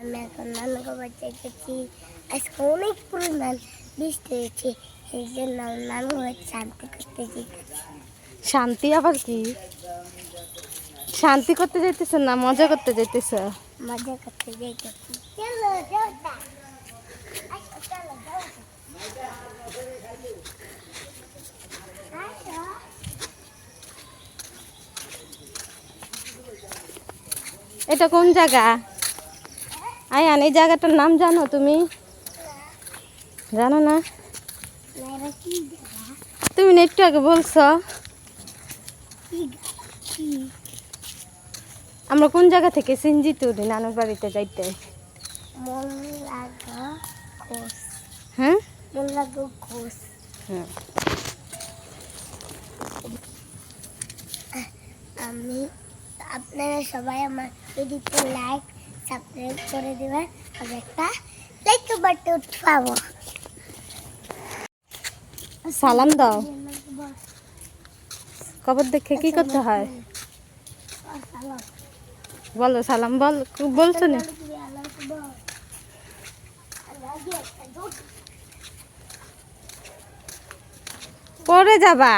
আমি এখন নানুকে বাচ্চা গেছি। আজকে অনেক পরিমাণ বৃষ্টি হয়েছে, সেই জন্য নানু শান্তি করতে যেতেছি। শান্তি আবার কি? শান্তি করতে যাইতেছ না মজা করতে যাইতেছ? মজা করতে যেতেছি। চলো যাওটা, আসো চলো যাওটা, আসো। এটা কোন জায়গা? আয়ান, এই জায়গাটার নাম জানো তুমি? জানো না? মেয়েরা কি জায়গা? তুমি না একটু আগে বলছো। কি আমরা কোন জায়গা থেকে সিনজিতে উঠি নানুর বাড়িতে যাইতে? মোল্লাগা ঘোষ। হ্যাঁ মোল্লাগা ঘোষ। হ্যাঁ। আমি আপনারা সবাই আমার ভিডিওতে লাইক সাবস্ক্রাইব করে দেবেন, আর একটা লাইক বাটন উঠাবো। সালাম দাও। কবর দেখে কি করতে হয় বলো? সালাম বলছো না? পরে যাবা।